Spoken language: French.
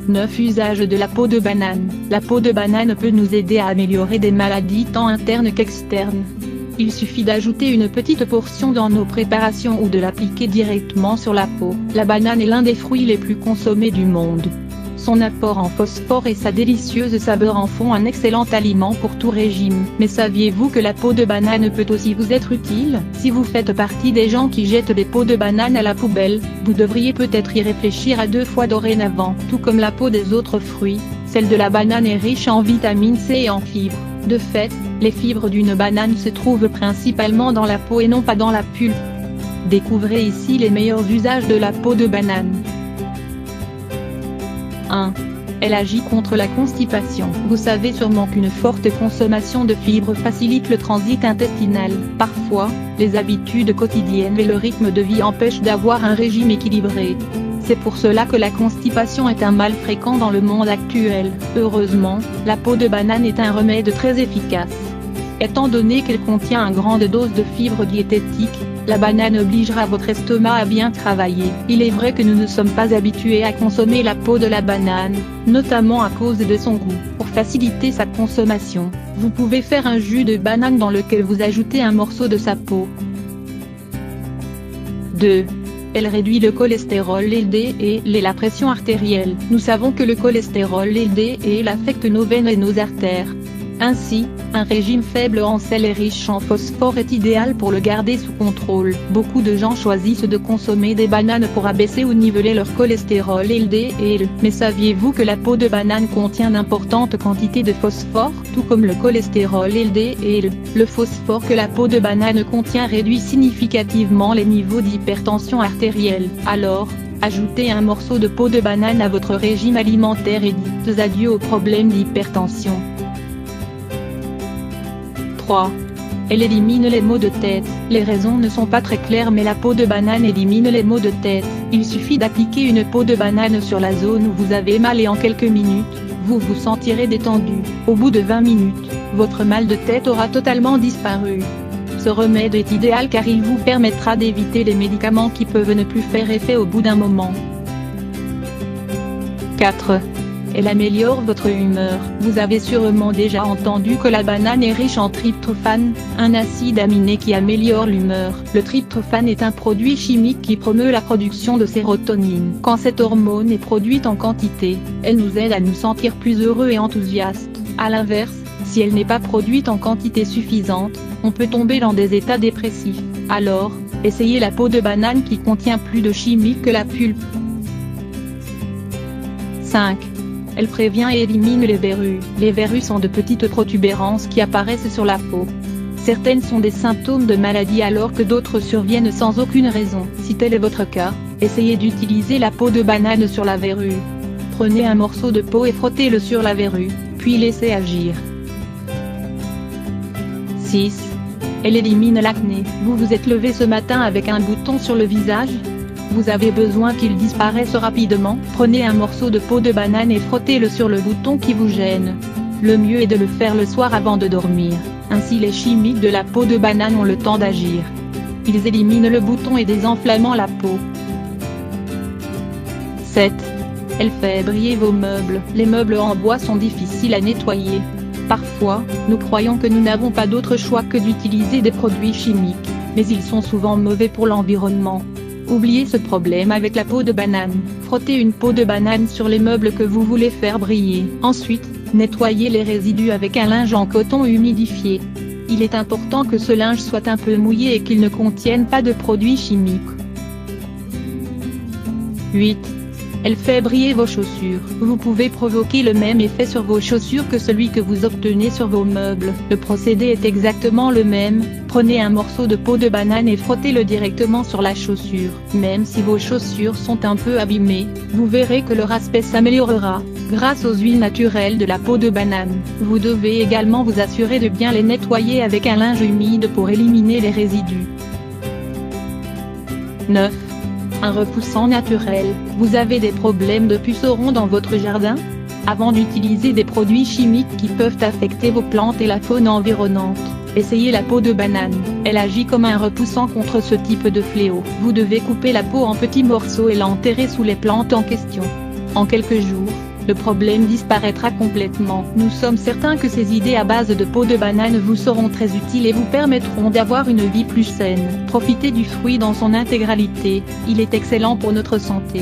9 Usage de la peau de banane. La peau de banane peut nous aider à améliorer des maladies tant internes qu'externes. Il suffit d'ajouter une petite portion dans nos préparations ou de l'appliquer directement sur la peau. La banane est l'un des fruits les plus consommés du monde. Son apport en phosphore et sa délicieuse saveur en font un excellent aliment pour tout régime. Mais saviez-vous que la peau de banane peut aussi vous être utile? Si vous faites partie des gens qui jettent des peaux de banane à la poubelle, vous devriez peut-être y réfléchir à 2 fois dorénavant. Tout comme la peau des autres fruits, celle de la banane est riche en vitamine C et en fibres. De fait, les fibres d'une banane se trouvent principalement dans la peau et non pas dans la pulpe. Découvrez ici les meilleurs usages de la peau de banane. 1. Elle agit contre la constipation. Vous savez sûrement qu'une forte consommation de fibres facilite le transit intestinal. Parfois, les habitudes quotidiennes et le rythme de vie empêchent d'avoir un régime équilibré. C'est pour cela que la constipation est un mal fréquent dans le monde actuel. Heureusement, la peau de banane est un remède très efficace. Étant donné qu'elle contient une grande dose de fibres diététiques, la banane obligera votre estomac à bien travailler. Il est vrai que nous ne sommes pas habitués à consommer la peau de la banane, notamment à cause de son goût. Pour faciliter sa consommation, vous pouvez faire un jus de banane dans lequel vous ajoutez un morceau de sa peau. 2. Elle réduit le cholestérol LDL et la pression artérielle. Nous savons que le cholestérol LDL affecte nos veines et nos artères. Ainsi, un régime faible en sel et riche en phosphore est idéal pour le garder sous contrôle. Beaucoup de gens choisissent de consommer des bananes pour abaisser ou niveler leur cholestérol LDL. Mais saviez-vous que la peau de banane contient d'importantes quantités de phosphore, tout comme le cholestérol LDL? Le phosphore que la peau de banane contient réduit significativement les niveaux d'hypertension artérielle. Alors, ajoutez un morceau de peau de banane à votre régime alimentaire et dites adieu aux problèmes d'hypertension. 3. Elle élimine les maux de tête. Les raisons ne sont pas très claires mais la peau de banane élimine les maux de tête. Il suffit d'appliquer une peau de banane sur la zone où vous avez mal et en quelques minutes, vous vous sentirez détendu. Au bout de 20 minutes, votre mal de tête aura totalement disparu. Ce remède est idéal car il vous permettra d'éviter les médicaments qui peuvent ne plus faire effet au bout d'un moment. 4. Elle améliore votre humeur. Vous avez sûrement déjà entendu que la banane est riche en tryptophane, un acide aminé qui améliore l'humeur. Le tryptophane est un produit chimique qui promeut la production de sérotonine. Quand cette hormone est produite en quantité, elle nous aide à nous sentir plus heureux et enthousiastes. À l'inverse, si elle n'est pas produite en quantité suffisante, on peut tomber dans des états dépressifs. Alors, essayez la peau de banane qui contient plus de chimiques que la pulpe. 5. Elle prévient et élimine les verrues. Les verrues sont de petites protubérances qui apparaissent sur la peau. Certaines sont des symptômes de maladie alors que d'autres surviennent sans aucune raison. Si tel est votre cas, essayez d'utiliser la peau de banane sur la verrue. Prenez un morceau de peau et frottez-le sur la verrue, puis laissez agir. 6. Elle élimine l'acné. Vous vous êtes levé ce matin avec un bouton sur le visage? Vous avez besoin qu'il disparaisse rapidement? Prenez un morceau de peau de banane et frottez-le sur le bouton qui vous gêne. Le mieux est de le faire le soir avant de dormir, ainsi les chimiques de la peau de banane ont le temps d'agir. Ils éliminent le bouton et désenflammant la peau. 7. Elle fait briller vos meubles. Les meubles en bois sont difficiles à nettoyer. Parfois, nous croyons que nous n'avons pas d'autre choix que d'utiliser des produits chimiques, mais ils sont souvent mauvais pour l'environnement. Oubliez ce problème avec la peau de banane. Frottez une peau de banane sur les meubles que vous voulez faire briller. Ensuite, nettoyez les résidus avec un linge en coton humidifié. Il est important que ce linge soit un peu mouillé et qu'il ne contienne pas de produits chimiques. 8. Elle fait briller vos chaussures. Vous pouvez provoquer le même effet sur vos chaussures que celui que vous obtenez sur vos meubles. Le procédé est exactement le même. Prenez un morceau de peau de banane et frottez-le directement sur la chaussure. Même si vos chaussures sont un peu abîmées, vous verrez que leur aspect s'améliorera, grâce aux huiles naturelles de la peau de banane. Vous devez également vous assurer de bien les nettoyer avec un linge humide pour éliminer les résidus. 9. Un repoussant naturel. Vous avez des problèmes de pucerons dans votre jardin? Avant d'utiliser des produits chimiques qui peuvent affecter vos plantes et la faune environnante, essayez la peau de banane. Elle agit comme un repoussant contre ce type de fléau. Vous devez couper la peau en petits morceaux et l'enterrer sous les plantes en question. En quelques jours, le problème disparaîtra complètement. Nous sommes certains que ces idées à base de peau de banane vous seront très utiles et vous permettront d'avoir une vie plus saine. Profitez du fruit dans son intégralité, il est excellent pour notre santé.